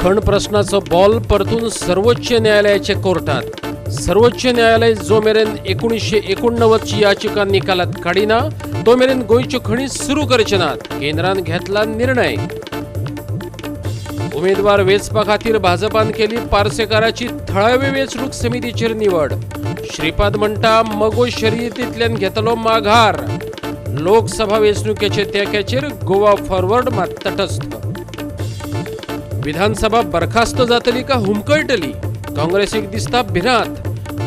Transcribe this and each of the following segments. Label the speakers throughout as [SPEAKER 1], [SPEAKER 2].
[SPEAKER 1] खण प्रश्नाचं बॉल परतून सर्वोच्च न्यायालयाच्या कोर्टात। सर्वोच्च न्यायालय जो मेरेन 1989 ची याचिका निकालात काढिना तो मेरेन गोंयच्यो खणी सुरू करचे नात। केंद्रान घेतला निर्णय। उमेदवार वेचपा खातीर भाजपान केली पार्सेकाराची थळावी वेंचणूक समितीचेर निवड। श्रीपाद म्हणटा मगो शर्यतींतल्यान घेतलो माघार। लोकसभा वेंचणुकेचे तेंक्याचेर गोवा फॉरवर्ड मात तटस्थ। विधानसभा बरखास्त जातली का हुमकळटली? काँग्रेसीक दिसता भिरांत।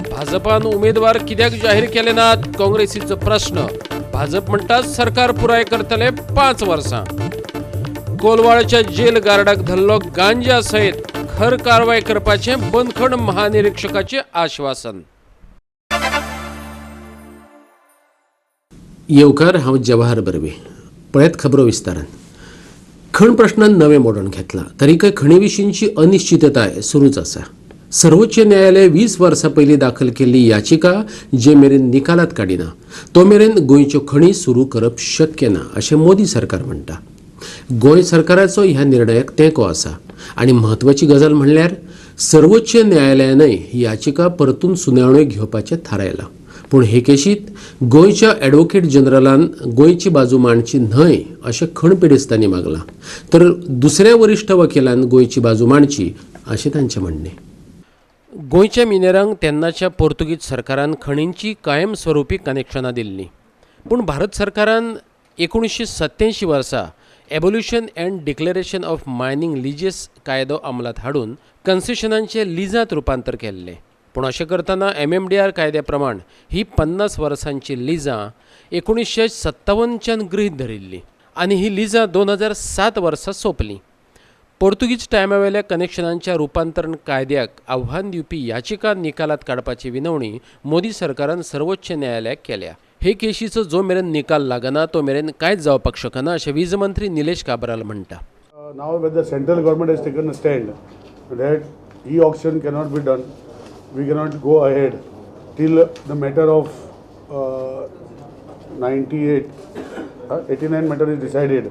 [SPEAKER 1] भाजपान उमेदवार कित्याक जाहीर केले नात? काँग्रेसीचो प्रश्न। भाजप म्हणटा सरकार पुराय करतले 5 वर्सां। कोलवाळच्या जेल गार्डाक धरलो गांजा सयत खर कारवाय करपाचे बंदखण महानिरीक्षकाचे आश्वासन।
[SPEAKER 2] येवकार, हांव जवाहर बर्वे। पळयत खबरो विस्तारान। खण प्रश्नान नवे मोडण घेतला तरीकय खणी विशींची अनिश्चितताय सुरूच आसा। सर्वोच्च न्यायालय 20 वर्सां पयलीं दाखल केल्ली याचिका जे मेरेन निकालात काडिना तो मेरेन गोंयच्यो खणी सुरू करप शक्य ना अशें मोदी सरकार म्हणटा। गोंय सरकाराचो ह्या निर्णयाक तेंको आसा आनी म्हत्वाची गजाल म्हणल्यार सर्वोच्च न्यायालयानय ही याचिका परतून सुनावणेक घेवपाचें थारायलां। पूण हे केशींत गोंयच्या ॲडव्होकेट जनरलान गोंयची बाजू मांडची न्हय अशें खणपिडेस्तांनी मागलां, तर दुसऱ्या वरिश्ठ वकिलान गोंयची बाजू मांडची अशें तांचें म्हणणें।
[SPEAKER 1] गोंयच्या मिनेरांक तेन्नाच्या पोर्तुगीज सरकारान खणींची कायमस्वरुपी कनेक्शनां दिल्लीं, पूण भारत सरकारान 1987 वर्सा एबोल्युशन अँड डिक्लेरेशन ऑफ मायनिंग लिजेस कायदो अंमलात हाडून कन्सेशनांचे लिजांत रुपांतर केल्लें। पूण अशें करतना MMDR कायद्या प्रमाण ही 50 वर्सांची लिजां 1957च्यान गृहीत धरिल्ली आनी ही लिजां 2007 वर्सा सोंपलीं। पोर्तुगीज टायमावेल्या कनेक्शनांच्या रुपांतरण कायद्याक आव्हान दिवपी याचिका निकालात काडपाची विनवणी मोदी सरकारान सर्वोच्च न्यायालयाक केल्या। हे केशीचो जो मेरेन निकाल लागना तो मेरेन कांयच जावपाक शकना अशें वीज मंत्री निलेश काब्राल म्हणटा।
[SPEAKER 3] Now when the central government has taken a stand that e-auction cannot be done, we cannot go ahead till the matter of 89 matter is decided.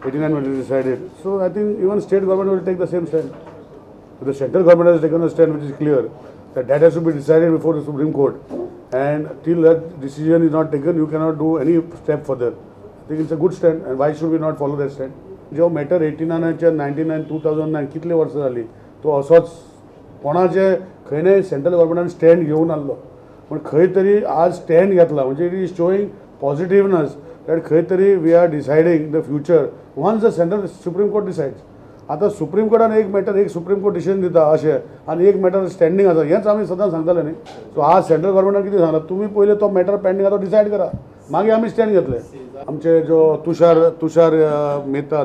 [SPEAKER 3] 89 matter is decided. So I think even state government will take the same stand. The central government has taken a stand which is clear that has to be decided before the Supreme Court, and till that decision is not taken, you cannot do any step further. I think it's a good stand, and why should we not follow that stand? जो matter 89 99 2009 कितले वर्सां जाली तो असोच कोणाचे खंय नाही central गव्हर्मेंटान stand घेवन आसलो, पण खंय तरी आज स्टँड घेतला म्हणजे it is showing positiveness that खंय तरी we are deciding the future once the central supreme court decides. आता सुप्रीम कोर्टान एक मॅटर एक सुप्रीम कोर्ट डिसिजन दिता अशें आनी एक मॅटर स्टँडींग आसा, हेंच आमी सदां सांगताले न्ही। सो आज सेंट्रल गव्हर्मेंटान कितें सांगलां, तुमी पयले तो मॅटर पेंडींग आसा तो डिसायड करा, मागीर आमी स्टँड घेतले। आमचे जो तुषार मेहता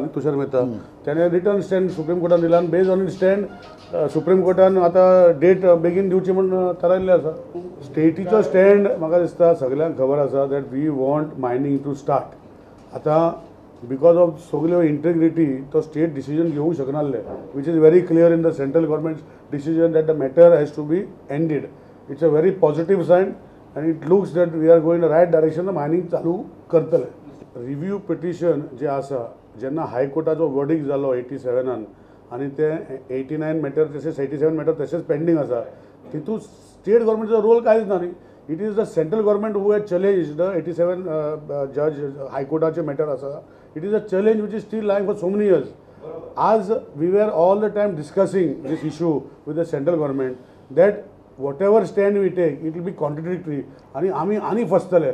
[SPEAKER 3] त्याने रिटर्न स्टँड सुप्रीम कोर्टान दिला आनी बेज ऑन स्टँड सुप्रीम कोर्टान आतां डेट बेगीन दिवची म्हणून थारायल्लें आसा। स्टेटीचो स्टँड म्हाका दिसता सगळ्यांक खबर आसा that we want mining to start. आतां बिकॉज ऑफ सगळ्यो इंटेग्रिटी तो स्टेट डिसिजन घेवंक शकनासले, which is very clear in the central government decision that the matter has to be ended. It's a very positive sign and it looks that we are going in the right direction. Mining चालू करतले। Review petition जे आसा जेन्ना हायकोर्टाचो verdict जालो 87 आनी ते 89 matter तशेंच 87 matter तशेंच पेंडींग आसा, तितूंत स्टेट गव्हर्मेंटाचो रोल कांयच ना न्ही। It is the central government who has challenge the 87 जज हायकोर्टाचे मॅटर आसा। It is a challenge which is still lying for so many years. आज we were all the time discussing this issue with the central government that whatever stand we take, it will be contradictory. आणि फसतले.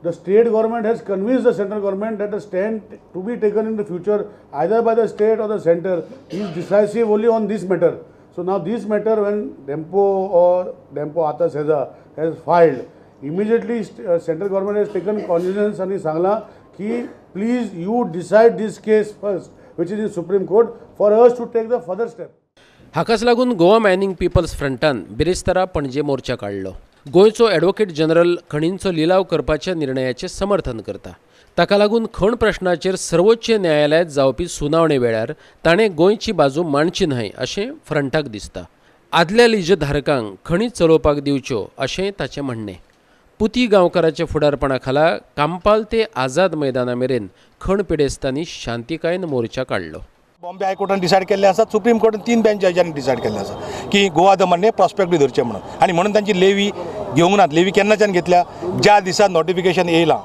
[SPEAKER 3] The state government has convinced the central government that the stand to be taken in the future either by the state or the center is decisive only on this matter. So now this matter when Dempo Ata Seza has filed, immediately central government has taken cognizance and सांगला की please you decide this case first, which is in Supreme Court, for us to take the further step.
[SPEAKER 1] हाकाच लागून Goa mining people's फ्रंटान बिरेस्तारा पणजे मोर्चा काढलो। गोंयचो advocate general खणींचो लिलाव करपाच्या निर्णयाचे समर्थन करता। ताका लागून खण प्रश्नाचेर सर्वोच्च न्यायालयात जावपी सुनावणे वेळार ताणें गोंयची बाजू मांडची न्हय अशें फ्रंटाक दिसता। आदल्या लिजधारकांक खणी चलोवपाक दिवच्यो अशें ताचें म्हणणें। पुती गांवकाराच्या फुडारपणा खाला कांपाल ते आझाद मैदाना मेरेन खण पिडेस्तांनी शांतिकायेन मोर्चा काडलो।
[SPEAKER 4] बॉम्बे हायकोर्टान डिसायड केल्ले आसा, सुप्रीम कोर्टान 3 बेंच जजांनी डिसायड केल्ले आसा की गोवा दमनने प्रॉस्पेक्ट धरचे म्हणून, आनी म्हणून तांची लेवी घेवंक नात. लेवी केन्नाच्यान घेतल्या, ज्या दिसा नोटिफिकेशन येयलां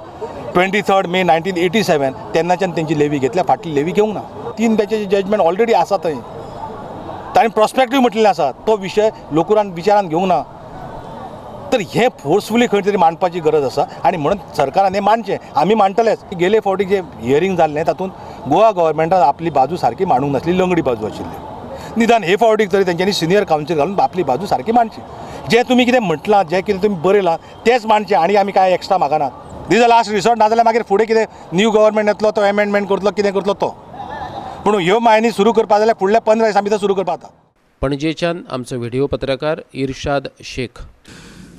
[SPEAKER 4] 23 मे 1987 तेन्नाच्यान तेंची लेवी घेतल्या, फाटली लेवी घेवंक ना. 3 बेंचाची जजमेंट ऑलरेडी आसा थंय, तांणी प्रॉस्पेक्टूय म्हटलेलें आसा, तो विशय लोकुरान विचारान घेवंक ना. तर हे फोर्सफुली खंय तरी मांडपाची गरज आसा आनी म्हणून सरकारान हें मांडचें. आमी मांडटलेच. गेले फावटी जे हियरींग जाल्लें तातूंत गोवा गव्हर्मेंटान आपली बाजू सारकी मांडूंक नासली, लंगडी बाजू आशिल्ली. निदान हे फावटीक तरी तेंच्यांनी सिनियर कावन्सील घालून आपली बाजू सारकी मांडची. जें तुमी कितें म्हटलां, जें कितें तुमी बरयलां तेंच मांडचें, आनी आमी काय एक्स्ट्रा मागनात. These are last resort. नाजाल्यार मागीर फुडें कितें न्यू गव्हर्मेंट येतलो, तो एमेंडमेंट करतलो, कितें करतलो तो. पूण ह्यो मायनी सुरू करपा जाल्यार फुडल्या 15 दिसां भितर सुरू करपा जाता.
[SPEAKER 1] पणजेच्यान आमचो व्हिडिओ पत्रकार इर्शाद शेख.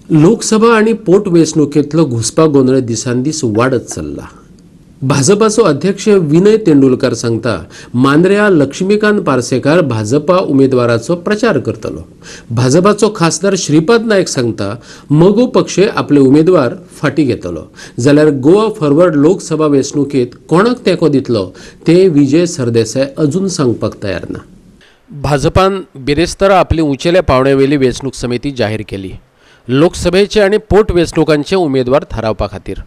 [SPEAKER 2] लोकसभा आणि पोटवेंचणुकेंतलो घुसपा गोंदळ दिसान दीस वाडत चल्ला. भाजपाचो अध्यक्ष विनय तेंडुलकार सांगता मांद्र्या लक्ष्मीकांत पार्सेकार भाजपा उमेदवाराचो प्रचार करतलो. भाजपाचो खासदार श्रीपाद नायक सांगता मगो पक्ष आपले उमेदवार फाटीं घेतलो. जाल्यार गोवा फॉरवर्ड लोकसभा वेंचणुकेंत कोणाक तेंको दितलो तें विजय सरदेसाय अजून सांगपाक तयार ना.
[SPEAKER 1] भाजपान बिरेस्तारा आपली उंचेल्या पावंड्यावेली वेंचणूक समिती जाहीर केली. लोकसभेचे आणि पोटवेंचणुकांचे उमेदवार थारावपा खातीर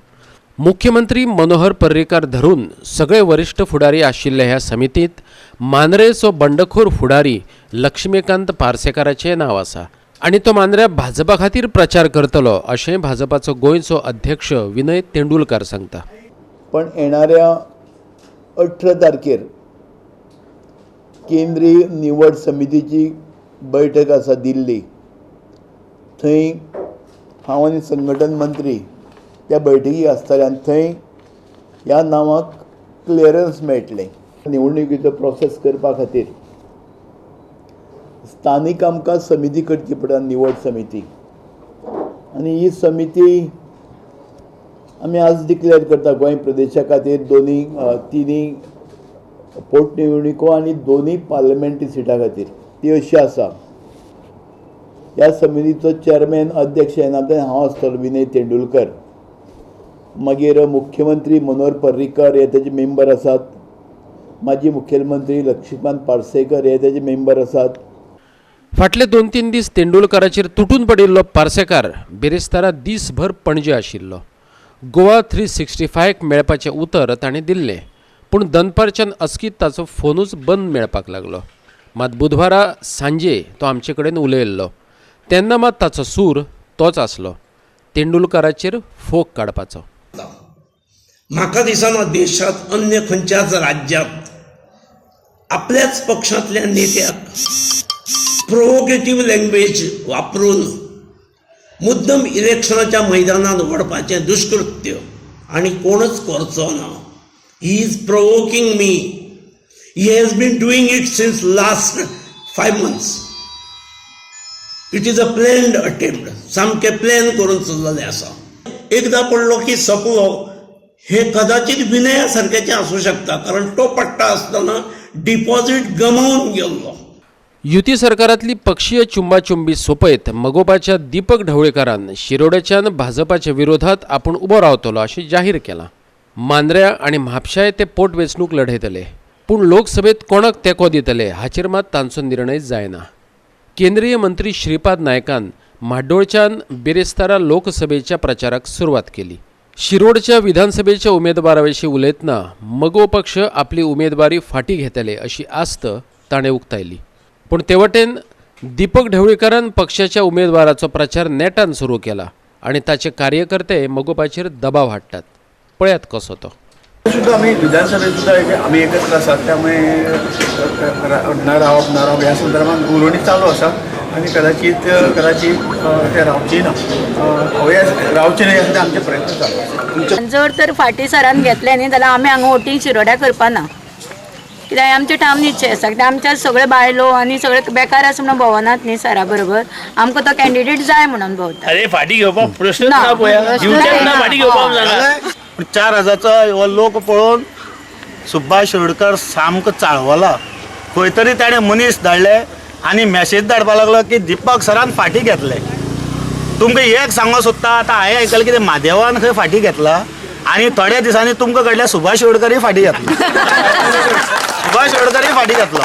[SPEAKER 1] मुख्यमंत्री मनोहर पर्रीकार धरून सगळे वरिष्ठ फुडारी आशिल्ले ह्या समितीत मांद्रेचो बंडखोर फुडारी लक्ष्मीकांत पार्सेकाराचें नांव आसा आनी तो मांद्र्या भाजपा खातीर प्रचार करतलो अशें भाजपाचो गोंयचो अध्यक्ष विनय तेंडुलकार सांगता.
[SPEAKER 5] पण येणाऱ्या 18 तारखेर केंद्रीय निवड समितीची बैठक आसा दिल्ली. थंय हांव आनी संघटन मंत्री त्या बैठकीक आसतले आनी थंय ह्या नांवाक क्लियरन्स मेळटलें. निवडणुकीचो प्रोसेस करपा खातीर स्थानीक आमकां समिती करची पडटा, निवड समिती. आनी ही समिती आमी आज डिक्लेअर करता गोंय प्रदेशा खातीर तिनी पोटनिवडणुको आनी दोनूय पार्लमेंटरी सिटा खातीर. ती अशी आसा. ह्या समितीचो चेअरमॅन अध्यक्ष येणार्थान हांव आसतलो, विनय तेंडुलकर. मागीर मुख्यमंत्री मनोहर पर्रीकर हे तेजे मेंबर आसात. माजी मुखेलमंत्री लक्ष्मीकांत पार्सेकर हे तेजे मेंबर आसात.
[SPEAKER 1] फाटले 2-3 दीस तेंडुलकाराचेर तुटून पडिल्लो पार्सेकार बिरेस्तारा दीसभर पणजे आशिल्लो. गोवा 365 मेळपाचें उतर ताणें दिल्लें, पूण दनपारच्यान अचकीत ताचो फोनूच बंद मेळपाक लागलो. मात बुधवारा सांजे तो आमचे कडेन उलयल्लो तेन्ना मात ताचो सूर तोच आसलो, तेंडुलकाराचेर फोग काडपाचो.
[SPEAKER 6] म्हाका दिसना देशात अन्य खंयच्याच राज्यांत आपल्याच पक्षांतल्या नेत्याक प्रोवोकेटीव लँग्वेज वापरून मुद्दम इलेक्शनाच्या मैदानात व्हरपाचें दुष्कृत्य आनी कोणच करचो ना. He is provoking me. He has been doing it since last 5 months. It is a planned attempt. सामकें प्लॅन करून चल्लेलें आसा. एकदां पडलो की सोंपलो. हे कदाचित विनया सारक्याचें आसूं शकता, कारण तो पडटा आसतना डिपॉझिट गमावून गेल्लो.
[SPEAKER 1] युती सरकारांतली पक्षीय चुंबाचुंबी सोपयत मगोपाच्या दीपक ढवळीकारान शिरोडेच्यान भाजपाच्या विरोधात आपूण उबो रावतलो अशें जाहीर केलां. मांद्र्या आनी म्हापशाय ते पोटवेंचणूक लढयतले, पूण लोकसभेत कोणाक तेंको दितले हाचेर मात तांचो निर्णय जायना. केंद्रीय मंत्री श्रीपाद नायकान म्हाड्डोळच्यान बिरेस्तारा लोकसभेच्या प्रचाराक सुरवात केली. शिरोडच्या विधानसभेच्या उमेदवाराविशीं उलयतना मगो पक्ष आपली उमेदवारी फाटीं घेतले अशी आस्त ताणें उक्तायली. पूण ते वटेन दीपक ढवळीकारान पक्षाच्या उमेदवाराचो प्रचार नेटान सुरू केला आनी ताचे कार्यकर्ते मगोपाचेर दबाव हाडटात. पळयात कसो तो.
[SPEAKER 7] सुद्धा आम्ही विधानसभेत सुद्धा आम्ही एकत्र आसात, त्यामुळे न रावप ह्या संदर्भात उलोवणी चालू आसा आणि कदाचित ते रावची ना रावचे नाही असे आमचे प्रयत्न चालू आसा.
[SPEAKER 8] जर तर फाटी सरान घेतले न्ही जाल्यार आमी हांगा वोटींग शिरोड्या करपाना, कित्याक आमचे ठाम निश्चय आसा. कित्याक आमच्या सगळे बायलो आनी सगळे बेकार आसा म्हणून भोंवनात न्ही सरा बरोबर. आमकां तो कॅन्डिडेट जाय म्हणून भोंवता.
[SPEAKER 9] अरे फाटी घेवपाक प्रश्न ना पळया, फाटी घेवपाक जाणा.
[SPEAKER 10] 4000 हो लोक पळोवन सुभाष शिरोडकर सामको चाळवला. खंय तरी ताणें मनीस धाडले आनी मॅसेज धाडपाक लागलो की दीपक सरान फाटी घेतले. तुमकां एक सांगो सोदता, आतां हांवें आयकलां कितें म्हादेवान खंय फाटी घेतला आणि थोड्या दिसांनी तुमकां कडल्या सुभाष शिरोडकरय फाटी घातलो. सुभाष शिरोडकरय फाटी घातलो.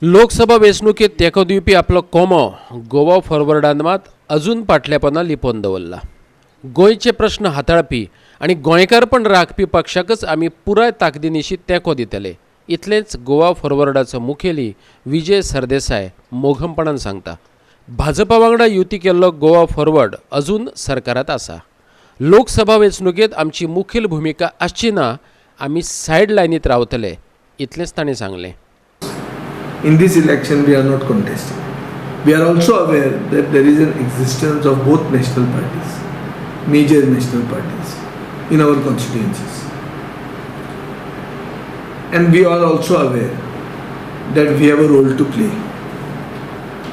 [SPEAKER 1] लोकसभा वेंचणुकेत तेंको दिवपी आपलो कोमो गोवा फॉरवर्डान मात अजून फाटल्यापणां लिपोवन दवरला. गोंयचे प्रश्न हाताळपी आनी गोंयकारपण राखपी पक्षाकच आमी पुराय ताकदीनिशी तेंको दितले इतलेंच गोवा फॉरवर्डाचो मुखेली विजय सरदेसाय मोघमपणान सांगता. भाजपा वांगडा युती केल्लो गोवा फॉरवर्ड अजून सरकारात आसा. लोकसभा वेंचणुकेत आमची मुखेल भुमिका आसची ना, आमी सायड लायनीत रावतले इतलेंच ताणें सांगलें.
[SPEAKER 11] In this election, we are not contesting. We are also aware that there is an existence of both national parties, major national parties, in our constituencies. And we are also aware that we have a role to play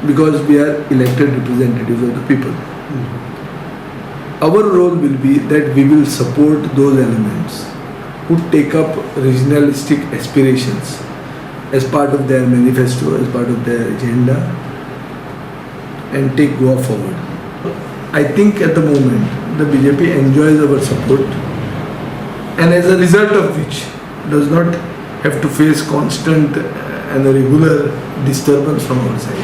[SPEAKER 11] because we are elected representatives of the people. Our role will be that we will support those elements who take up regionalistic aspirations as part of their manifesto, as part of their agenda, and take Goa forward. I think at the moment the BJP enjoys our support, and as a result of which does not have to face constant and regular disturbance from our side.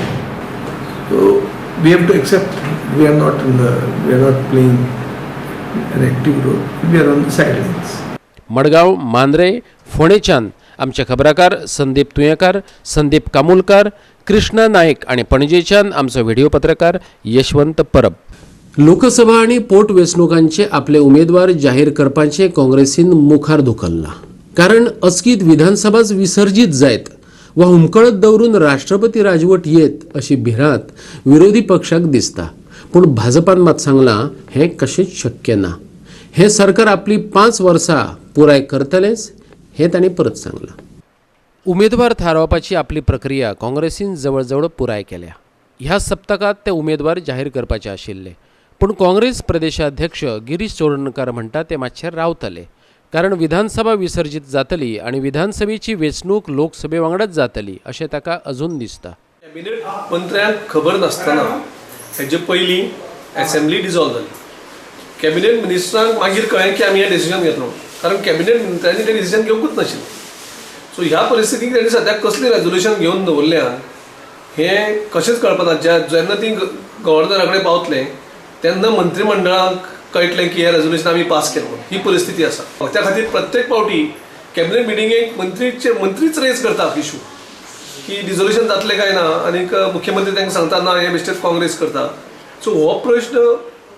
[SPEAKER 11] So we have to accept we are not playing an active role. We are on the sidelines.
[SPEAKER 1] Madgaon, Mandrem, फोंडेच्यान आमचे खबराकार संदीप तुयेकार, संदीप कामुलकार, कृष्णा नायक आणि पणजेच्यान आमचो video पत्रकार यशवंत परब.
[SPEAKER 2] लोकसभा आणि पोटवेंचणुकांचे आपले उमेदवार जाहीर करपाचें काँग्रेसीन मुखार धुकल्ला. कारण अचकीत विधानसभाच विसर्जीत जायत वा हुमकळत दवरून राष्ट्रपती राजवट येत अशी भिरांत विरोधी पक्षाक दिसता. पूण भाजपान मात सांगलां हें कशेंच शक्य ना. हें सरकार आपली 5 वर्सां पुराय करतलेंच हें तांणी परत सांगलां.
[SPEAKER 1] उमेदवार थारावपाची आपली प्रक्रिया काँग्रेसीन जवळजवळ पुराय केल्या. ह्या सप्तकात ते उमेदवार जाहीर करपाचे आशिल्ले, पूण काँग्रेस प्रदेशाध्यक्ष गिरीश चोडणकर म्हणटा ते मातशे रावतले. कारण विधानसभा विसर्जीत जातली आणि विधानसभेची वेंचणूक लोकसभे वांगडाच जातली अशें ताका अजून दिसता.
[SPEAKER 12] कॅबिनेट मंत्र्यांक खबर नासतना हेजे पयलीं असेंब्ली डिजॉल्व जाली. कॅबिनेट मिनिस्टरांक मागीर कळ्ळें की आमी हें डिसिजन घेतलो, कारण कॅबिनेट मंत्र्यांनी तें डिसिजन घेवंकूच नाशिल्लें. सो ह्या परिस्थितीक तेणी सद्याक कसलें रेजोल्युशन घेवन दवरल्या हें कशेंच कळपना. जेन्ना ती गव्हर्नरा कडेन पावतलें तेन्ना मंत्रिमंडळाक कळटलें की हें रेजोल्युशन आमी पास केलें. ही परिस्थिती आसा. त्या खातीर प्रत्येक फावटी कॅबिनेट मिटिंगेक मंत्रीच रेज करता इशू की डिझोल्युशन जातलें काय ना, आनीक मुख्यमंत्री तांकां सांगता ना हे बेश्टेच काँग्रेस करता. सो हो प्रश्न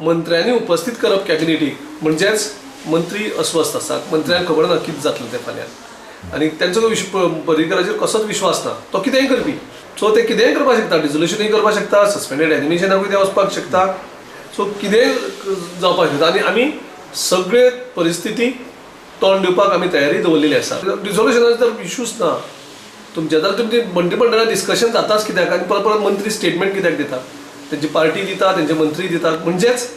[SPEAKER 12] मंत्र्यांनी उपस्थित करप कॅबिनेटीक म्हणजेच मंत्री अस्वस्थ आसात. मंत्र्यांक खबर ना कितें जातलें तें फाल्यां, आनी तांचो पर्रीकराचेर कसोच विश्वास ना. तो कितेंय करपी. सो ते कितेंय करपाक शकता, डिझोल्युशनूय करपाक शकता, सस्पेंडेड एनिमेशनाकूय ते वचपाक शकता. सो कितेंय जावपाक शकता. आनी आमी सगळे परिस्थितीक तोंड दिवपाक आमी तयारी दवरलेली आसा. डिझोल्युशनाचो तर इशूच ना. तुमचे तर तुमची मंत्रिमंडळात डिस्कशन जाताच कित्याक, आनी परत परत मंत्री स्टेटमेंट कित्याक दितात, तेंची पार्टी दिता, तेंचे मंत्री दितात, म्हणजेच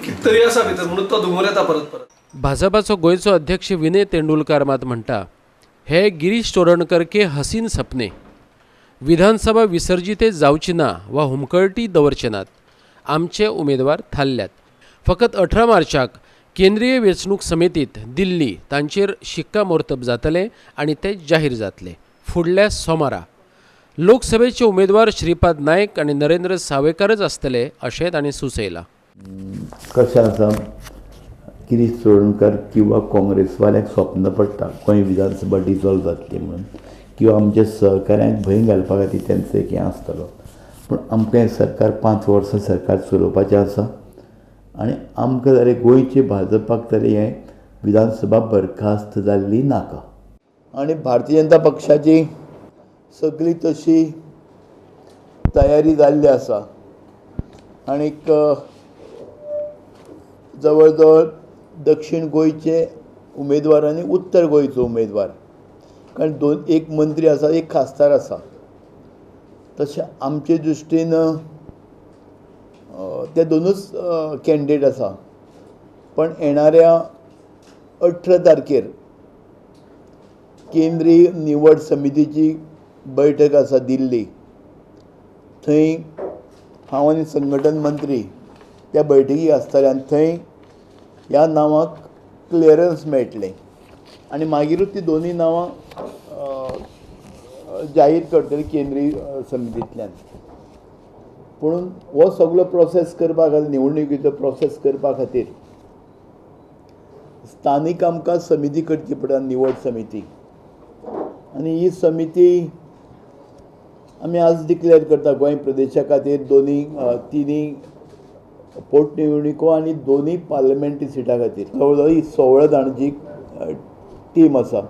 [SPEAKER 12] कितें तरी आसा भितर म्हणून तो दुमोर येता परत परत.
[SPEAKER 1] भाजपाचो गोंयचो अध्यक्ष विनय तेंडुलकार मात म्हणटा हे गिरीश चोडणकर के हसीन सपने. विधानसभा विसर्जिते जावची ना वा हुमकळटी दवरचे नात. आमचे उमेदवार थारल्यात. फकत 18 मार्चाक केंद्रीय वेंचणूक समितीत दिल्ली तांचेर शिक्कामोर्तब जातले आनी ते जाहीर जातले. फुडल्या सोमारा लोकसभेचे उमेदवार श्रीपाद नायक आनी नरेंद्र सावयकारच आसतले अशें तांणी सुचयलां.
[SPEAKER 5] कशें आसा, गिरीश चोडणकर किंवा काँग्रेसवाल्यांक स्वप्न पडटा गोंय विधानसभा डिजॉल्व जातली म्हणून, किंवा आमच्या सहकाऱ्यांक भंय घालपा खातीर तेंचो एक हें आसतलो. पूण आमकां हें सरकार 5 वर्सां सरकार चलोवपाचें आसा आनी आमकां जाल्यार गोंयचे भाजपाक तरी हें विधानसभा बरखास्त जाल्ली नाका. आनी भारतीय जनता पक्षाची सगळी तशी तयारी जाल्ली आसा. आनीक जवळ जवळ दक्षिण गोंयचे उमेदवार आनी उत्तर गोंयचो उमेदवार, कारण एक मंत्री आसा, एक खासदार आसा. तशें आमचे दृश्टीन ते दोनूच कॅन्डिडेट आसा. पण येणाऱ्या 18 तारखेर केंद्रीय निवड समितीची बैठक आसा दिल्ली. थंय हांव आनी संघटन मंत्री त्या बैठकीक आसतले आनी थंय ह्या नांवाक क्लियरन्स मेळटलें आनी मागीरूच ती दोनी नांवां जाहीर करतली केंद्रीय समितींतल्यान. पूण हो सगळो प्रोसेस करपा खातीर निवडणुकीचो प्रोसेस करपा खातीर स्थानीक आमकां समिती करची पडटा, निवड समिती. आनी ही समिती आमी आज डिक्लेअर करता गोंय प्रदेशा खातीर तिनी पोटनिवडणुको आनी दोनी पार्लमेंटरी सिटा खातीर जवळ ही 16 जाणांची टीम आसा.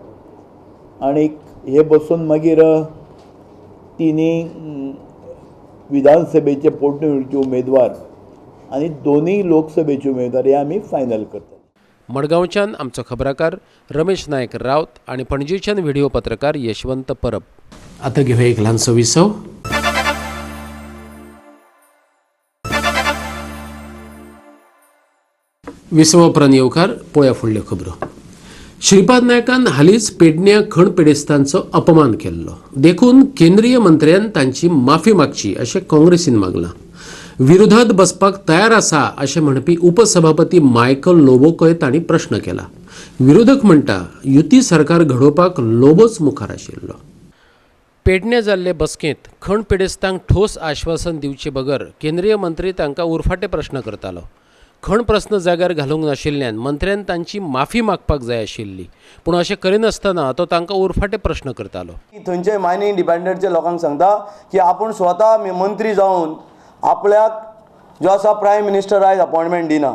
[SPEAKER 5] आनीक हे बसून मागीर तिनी विधानसभेचे पोटनिवडणुकीचे उमेदवार आनी दोनी लोकसभेचे उमेदवार हे आमी फायनल करतात.
[SPEAKER 1] मडगांवच्यान आमचो खबराकार रमेश नायक रावत आणि पणजेच्यान व्हिडिओ पत्रकार यशवंत परब.
[SPEAKER 2] आता घेऊया एक ल्हानसो विसव. विसवा उपरांत येवकार पळोवया फुडल्यो खबरो. श्रीपाद नायकान हालींच पेडण्यां खण पेडेस्तांचो अपमान केल्लो देखून केंद्रीय मंत्र्यान तांची माफी मागची अशें काँग्रेसीन मागलां. विरोधात बसपाक तयार आसा अशें म्हणपी उपसभापती मायकल लोबोकय तांणी प्रश्न केला. विरोधक म्हणटा युती सरकार घडोवपाक लोबोच मुखार आशिल्लो. पेडण्यां जाल्ले बसकेंत खण पेडेस्तांक ठोस आश्वासन दिवचे बगर केंद्रीय मंत्री तांकां उरफाटे प्रश्न करतालो. खण प्रस्न जाग्यार घालूंक नाशिल्ल्यान मंत्र्यान तांची माफी मागपाक जाय आशिल्ली, पूण अशें करिनासतना तो तांकां उरफाटे प्रश्न करतालो.
[SPEAKER 13] थंयचे मायनिंग डिपेंडंटचे लोकांक सांगता की आपूण स्वता मंत्री जावन आपल्याक जो आसा प्रायम मिनिस्टर आयज अपॉइंटमेंट दिना.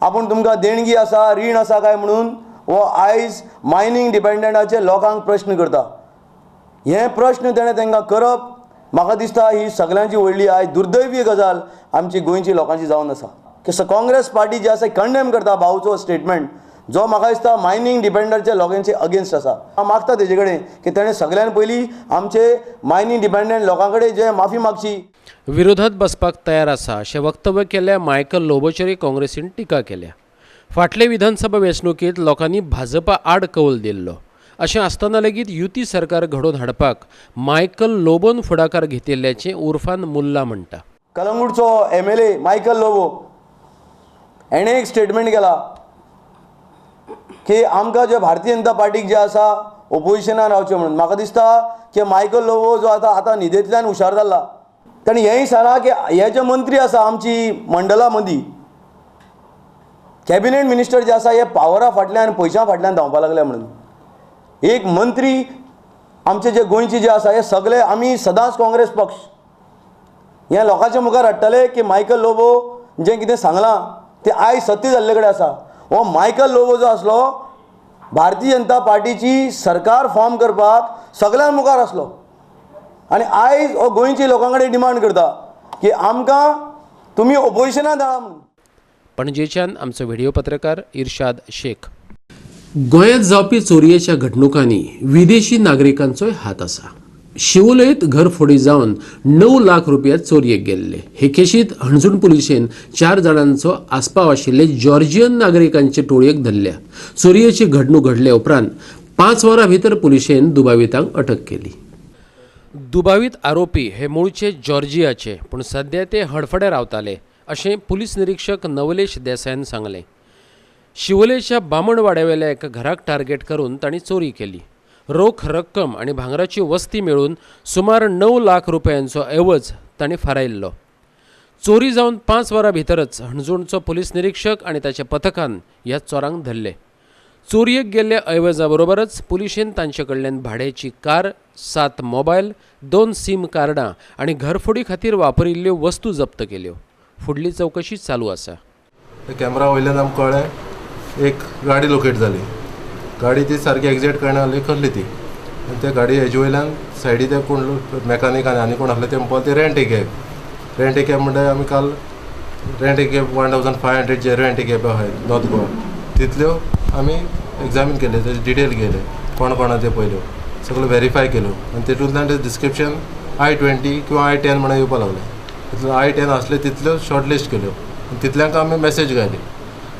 [SPEAKER 13] आपूण तुमकां देणगी आसा रीण आसा काय म्हणून हो आयज मायनिंग डिपेंडंटाचे लोकांक प्रश्न करता. हे प्रश्न तेणें तांकां करप म्हाका दिसता ही सगळ्यांची व्हडली आयज दुर्दैवी गजाल आमची गोंयची लोकांची जावन आसा. काँग्रेस पार्टी जी आसा कंडेम करता भाऊचो स्टेटमेंट जो म्हाका दिसता मायनिंग डिपेंडंटच्या लोकांचे अगेन्स्ट आसा. हांव मागता तेजे कडेन की तेणें सगळ्यान पयलीं आमचे मायनिंग डिपेंडंट लोकां कडेन जे माफी मागची.
[SPEAKER 1] विरोधात बसपाक तयार आसा अशें वक्तव्य केल्ल्या मायकल लोबोचेरय काँग्रेसीन टिका केल्या. फाटले विधानसभा वेंचणुकेंत लोकांनी भाजपा आड कौल दिल्लो. अशें आसतना लेगीत युती सरकार घडोवन हाडपाक मायकल लोबोन फुडाकार घेतिल्ल्याचें उर्फान मुल्ला म्हणटा.
[SPEAKER 13] कलंगूटचो MLA मायकल लोबो हेणें एक स्टेटमेंट केला की आमकां जे भारतीय जनता पार्टीक जे आसा ओपोजिशनान रावचें म्हणून. म्हाका दिसता की मायकल लोबो जो आतां न्हिदेंतल्यान हुशार जाल्ला ताणी हेंय सांगलां की हे जे मंत्री आसा आमची मंडला मदीं कॅबिनेट मिनिस्टर जे आसा हे पावरा फाटल्यान पयशां फाटल्यान धांवपा लागल्या म्हणून. एक मंत्री आमचे जे गोंयचे जे आसा हे सगळे आमी सदांच काँग्रेस पक्ष हे लोकांच्या मुखार हाडटले की मायकल लोबो जें कितें सांगलां तें आयज सत्य जाल्ले कडेन आसा. हो मायकल लोबो जो आसलो भारतीय जनता पार्टीची सरकार फॉर्म करपाक सगळ्यां मुखार आसलो आनी आयज हो गोंयच्या लोकां कडेन डिमांड करता की आमकां तुमी ओपोजिशनांत धाडा म्हणून.
[SPEAKER 1] पणजेच्यान आमचो व्हिडिओ पत्रकार इर्शाद शेख.
[SPEAKER 2] गोंयांत जावपी चोरयेच्या घडणुकांनी विदेशी नागरिकांचोय हात आसा. शिवोलेत घरफोडी जावन 9 लाख रुपया चोरयेक गेल्ले. हे केशींत हणजूण पुलिशेन 4 जाणांचो आस्पाव आशिल्ले जॉर्जियन नागरिकांचे टोळयेक धरल्या. चोरयेची घडणूक घडले उपरांत 5 वरां भितर पुलिशेन दुबावितांक अटक केली.
[SPEAKER 1] दुबावीत आरोपी हे मूळचे जॉर्जियाचे, पूण सध्या ते हडफडे रावताले अशें पुलीस निरीक्षक नवलेश देसायान सांगलें. शिवोलेच्या बामणवाड्यावेल्या एका घराक टार्गेट करून तांणी चोरी केली. रोख रक्कम आणि भांगराची वस्ती मेळून सुमार 9 लाख रुपयांचो ऐवज तांणी फारायल्लो. चोरी जावन 5 वरां भितरच हणजूणचो पुलीस निरीक्षक आणि ताच्या पथकान ह्या चोरांक धरले. चोरयेक गेल्ल्या ऐवजा बरोबरच पुलिशेन तांचे कडल्यान भाड्याची कार, 7 मोबायल, 2 सिम कार्डां आणि घरफोडी खातीर वापरिल्ल्यो वस्तू जप्त केल्यो. फुडली चवकशी चालू आसा.
[SPEAKER 14] कॅमेरा वयल्यान आमकां कळ्ळें एक गाडी लोकेट जाली. गाडी ती सारकी एक्झॅक्ट कळना जाली खरली ती. आनी त्या गाडी हेजे वयल्यान सायडी ते कोण मॅकानीक आनी कोण आसले ते म्हणपाक ते रेंट ए कॅब म्हणटा आमी काल रेंट ए कॅब 1500 जे रेंट ए कॅब आहाय नॉर्थ गोवा तितल्यो आमी एग्जामीन केले, तेजे डिटेल गेले कोण कोणा ते पयल्यो सगळें व्हेरीफाय केलो आनी तेतूंतल्यान ते डिस्क्रिप्शन I-20 किंवा I-10 म्हणून येवपा लागले. तितल्यो I-10 आसले तितल्यो शॉर्ट लिस्ट केल्यो आनी तितल्यांक आमी मेसेज घाली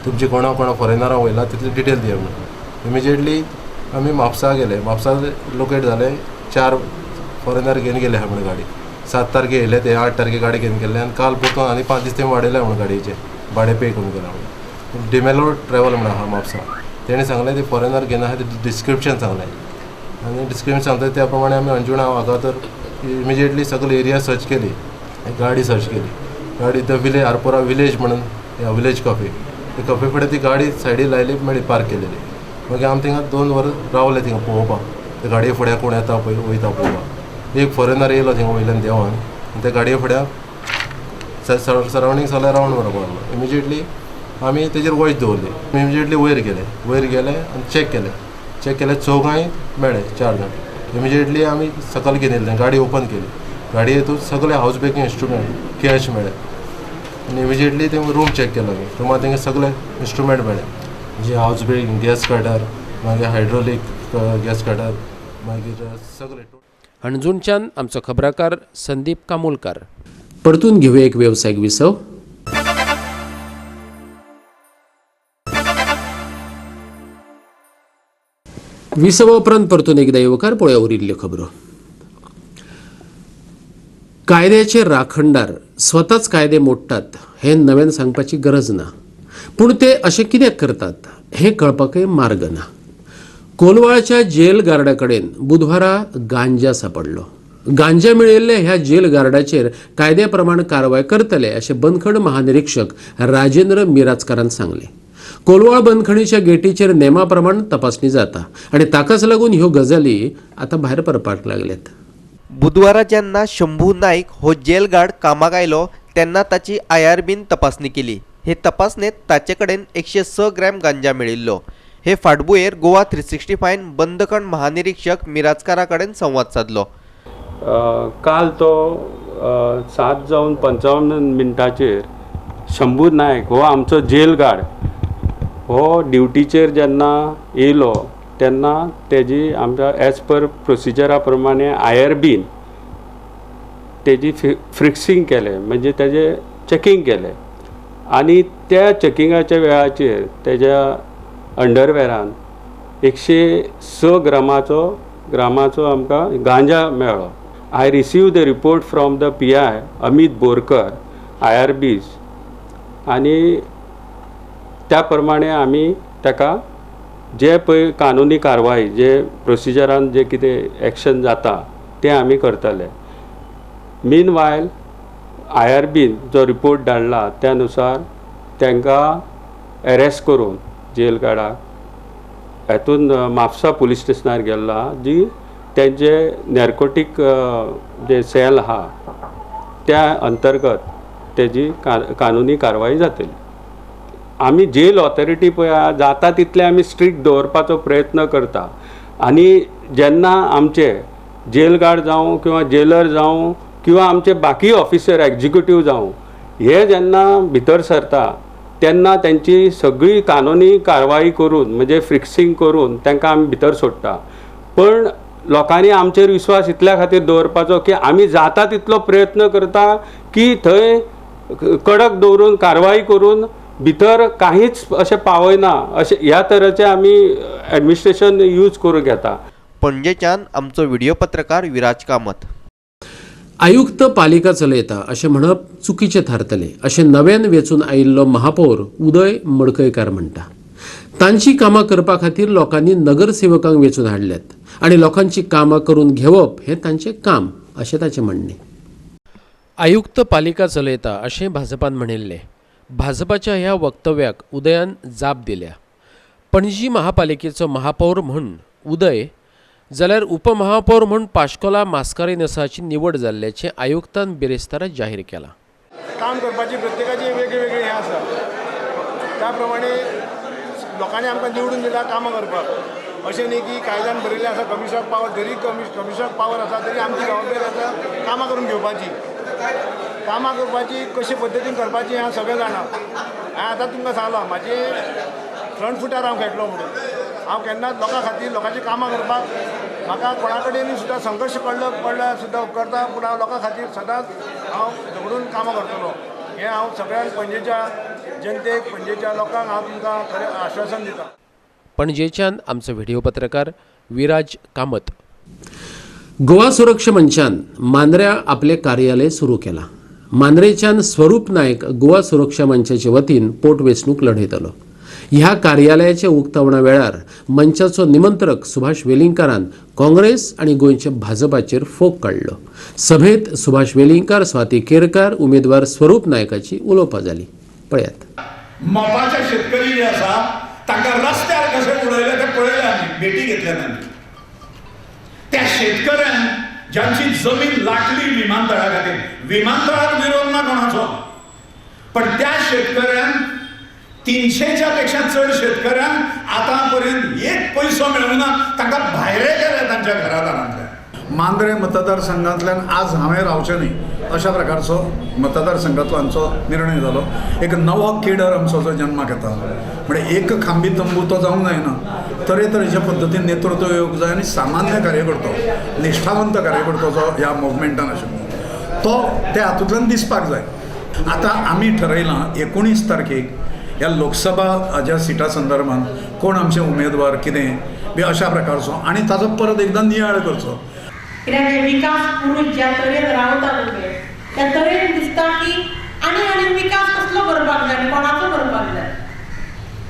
[SPEAKER 14] तुमची कोणा फॉरेनरां वयला तितली डिटेल दिया म्हणून. इमिजिएटली आमी म्हापसा गेले. म्हापसा लोकेट जाले 4 फॉरेनर घेवन गेले आहा म्हणून गाडी. 7 तारखे येयले ते 8 तारखे गाडी घेवन गेले आनी काल परतून आनी 5 दीस थंय वाडयल्या म्हणून गाडयेचे भाडें पे करून गेला म्हणून. डिमेलो ट्रॅव्हल म्हणून आहा म्हापसा तेणें सांगलें ते फॉरेनर घेना आहा ते डिस्क्रिप्शन सांगलें आनी डिस्क्रिप्शन सांगता त्या प्रमाणे आमी अंजुणा वागातर इमिजिएटली सगळी एरिया सर्च केली गाडी सर्च केली गाडी द विलेज आरपोरा विलेज म्हणून विलेज कॉफी ते कॉफी फुडें ती गाडी सायडीक लायली मागीर पार्क केलेली मागीर आमी थिंगा 2 वरां रावले थिंगा पळोवपाक ते गाडये फुड्यान कोण येता पळय वयता पळोवपाक एक फॉरेनर येयलो थिंगा वयल्यान देंवून त्या गाडये फुड्यान सरावंडींग सगळें रावंड मारपाक लागलो इमिजिएटली आमी तेजेर वॉच दवरली इमिजिएटली वयर गेले आनी चॅक केले चौगांय मेळ्ळे 4 जाण इमिजिएटली आमी सकयल घेवन येयलें गाडी ओपन केली गाडये हितून सगळे हावज ब्रेकिंग इंस्ट्रुमेंट कॅश मेळ्ळे आनी इमिजिएटली ते रूम चॅक केलो आमी रुमांत तेंगे सगळे इंस्ट्रुमेंट मेळ्ळे म्हणजे हावज ब्रेकिंग गॅस कटर मागीर हायड्रोलीक गॅस कटर मागीर सगळे
[SPEAKER 1] हणजूणच्यान आमचो खबराकार संदीप कामोलकार.
[SPEAKER 2] परतून घेऊया एक व्यावसायिक विसव. विसवा उपरांत परतून एकदा येवकार पळोवया उरिल्ल्यो खबरो. कायद्याचे राखणदार स्वताच कायदे मोडटात हे नव्यान सांगपाची गरज ना, पूण ते अशें कित्याक करतात हे कळपाकय मार्ग ना. कोलवाळच्या जेल गार्डा कडेन बुधवारा गांजा सापडलो. गांजा मेळयल्ल्या ह्या जेल गार्डाचेर कायद्या प्रमाण कारवाय करतले अशें बंदखण महानिरीक्षक राजेंद्र मिराजकारान सांगले. कोलवाळ बंदखणीच्या गेटीचेर नेमा प्रमाण तपासणी जाता आनी ताकाच लागून ह्यो गजाली आता भायर परपाक लागल्यात.
[SPEAKER 15] बुधवारा जेन्ना शंभू नाईक हो जेल गार्ड कामाक आयलो तेन्ना ताची IRBन तपासणी केली. हे तपासणेंत ताचे कडेन 106 ग्रॅम गांजा मेळिल्लो. हे फाटभुंयेर गोवा 365 बंदखण महानिरीक्षक मिराजकारा कडेन संवाद साधलो.
[SPEAKER 16] काल तो 7:55 शंभू नायक हो आमचो जेल गार्ड हो ड्युटीचेर जेन्ना येयलो तेन्ना तेजी आमच्या एज पर प्रोसिजरा प्रमाणे IRBन तेजी फ्रिक्सिंग केलें म्हणजे तेजें चॅकींग केलें आनी त्या चॅकिंगाच्या वेळाचेर तेज्या अंडरवेरान 106 ग्रामाचो आमकां गांजा मेळ्ळो. I receive the report from the PI Amit Borkar IRBs आनी त्या प्रमाणे आमी ताका जे पळय कानुनी कारवाय जे प्रोसिजरान जे कितें एक्शन जाता तें आमी करतले. मीनवायल IRBन जो रिपोर्ट धाडला त्या अनुसार तांकां अरेस्ट करून जेल गार्डाक हातून म्हापसा पुलीस स्टेशनार गेल्ला जी तेंचे नॅर्कोटीक जे सेल आहा त्या अंतर्गत तेजी कानुनी कारवाय जातली. आमी जेल ऑथॉरिटी पळय जाता तितले आमी स्ट्रिक्ट दवरपाचो प्रयत्न करता आनी जेन्ना आमचे जेल गार्ड जावं किंवा जेलर जावं किंवा आमचे बाकी ऑफिसर एक्झिक्युटीव जावं हे जेन्ना भितर सरता तेन्ना त्यांची सगळी कानुनी कारवाई करून म्हणजे फ्रिक्सिंग करून तांकां आमी भितर सोडटा. पण लोकांनी आमचेर विश्वास इतल्या खातीर दवरपाचो की आमी जाता तितलो प्रयत्न करता की थंय कडक दवरून कारवाई करून भितर काहीच अशें पावयना अशें ह्या तरेचें आमी एडमिनिस्ट्रेशन यूज करून घेता.
[SPEAKER 15] पणजेच्यान आमचो व्हिडिओ पत्रकार विराज कामत.
[SPEAKER 2] आयुक्त पालिका चलयता अशें म्हणप चुकीचें थारतलें अशें नव्यान वेंचून आयिल्लो महापौर उदय मडकयकार म्हणटा. तांची कामां करपा खातीर लोकांनी नगरसेवकांक वेंचून हाडल्यात आनी लोकांची कामां करून घेवप हें तांचें काम अशें ताचें म्हणणें.
[SPEAKER 1] आयुक्त पालिका चलयता अशें भाजपान म्हणिल्लें. भाजपाच्या ह्या वक्तव्याक उदयान जाप दिल्या. पणजी महापालिकेचो महापौर म्हूण उदय जाल्यार उपमहापौर म्हूण पाश्कोला मास्कारेनसाची निवड जाल्ल्याचें आयुक्तान बिरेस्तारा जाहीर केलां.
[SPEAKER 17] काम करपाची प्रत्येकाची वेगळी हें आसा त्या प्रमाणे लोकांनी आमकां निवडून दिला कामां करपाक. अशें न्ही की कायद्यान बरयल्लें आसा कमिशनर पावर जरी कमिशनर पावर आसा तरी आमची जबाबदारी आसा कामां करून घेवपाची. कामां करपाची कशे पद्दतीन करपाची हांव सगळें जाणा. हांवें आतां तुमकां सांगलां म्हाजें फ्रंट फुटार हांव खेळटलो म्हणून. हांव केन्नाच लोकां खातीर लोकांची कामां करपाक म्हाका कोणा कडेन सुद्दां संघर्श पडल्यार सुद्दां उपकारता पूण हांव लोकां खातीर सदांच हांव झगडून कामां करतलो. हें हांव सगळ्यांक पणजेच्या जनतेक पणजेच्या लोकांक हांव तुमकां खरें आश्वासन दितां.
[SPEAKER 1] पणजेच्यान आमचो व्हिडिओ पत्रकार विराज कामत.
[SPEAKER 2] गोवा सुरक्षा मंचान मांद्र्या आपले कार्यालय सुरू केलां. मांद्रेच्यान स्वरूप नायक गोवा सुरक्षा मंचाचे वतीन पोटवेंचणूक लढयतलो. ह्या कार्यालयाच्या उक्तावणा वेळार मंचाचो निमंत्रक सुभाष वेलिंगकारान काँग्रेस आणि गोंयच्या भाजपाचेर फोग काडलो. सभेत सुभाष वेलिंगकार, स्वाती केरकार, उमेदवार स्वरूप नायकाची उलोवपां जाली. पळयात.
[SPEAKER 18] मोपाचे शेतकरी जे आसा तांकां रस्त्यार कशे उडयले ते पळयले आमी, भेटी घेतल्या तांणी. त्या शेतकऱ्यांक ज्यांची जमीन लाटली विमानतळा खातीर, विमानतळाक विरोध ना कोणाचो, पण त्या शेतकऱ्यांक 300च्या पेक्षा चड शेतकऱ्यांक आतां पर्यंत एक पयसो मेळूना, तांकां भायरे केले तांच्या घरादारांतल्यान.
[SPEAKER 7] मांद्रे मतदारसंघांतल्यान आज हांवें रावचें न्ही अशा प्रकारचो मतदारसंघांतलो आमचो निर्णय जालो. एक नवो केडर आमचो जो जन्माक येता, म्हणजे एक खांबी तंबू तो जावंक जायना. तरेतरेच्या पद्दतीन नेतृत्व येवंक जाय आनी सामान्य कार्यकर्तो, निश्ठावंत कार्यकर्तो जो ह्या मुवमेंटान आशिल्लो तो त्या हातूंतल्यान दिसपाक जाय. आतां आमी ठरयलां 19 तारखेक ह्या लोकसभा हाज्या सिटा संदर्भात कोण आमचे उमेदवार कितें बी अशा प्रकारचो, आनी ताचो परत एकदां नियाळ करचो.
[SPEAKER 19] कित्याक हे विकास पुरूश ज्या तरेन रावता तुगे त्या तरेन दिसता की आनी विकास कसलो करपाक जाय आनी कोणाचो करपाक जाय.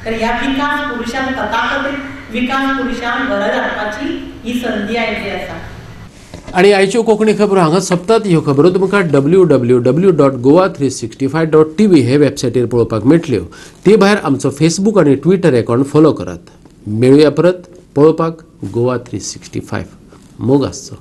[SPEAKER 19] तर ह्या विकास पुरुशांक तथाकथीत विकास पुरुशांक गरज हाडपाची ही संदी आयिल्ली आसा.
[SPEAKER 2] आणि आयच्यो कोंकणी खबरो हांगा सोंपतात. ह्यो खबरो तुमकां www.goa365.tv हे वेबसायटीर पळोवपाक मेळटल्यो. ते भायर आमचो फेसबूक आनी ट्विटर अकावंट फॉलो करात. मेळुया परत पळोवपाक गोवा 365. मोग आसचो.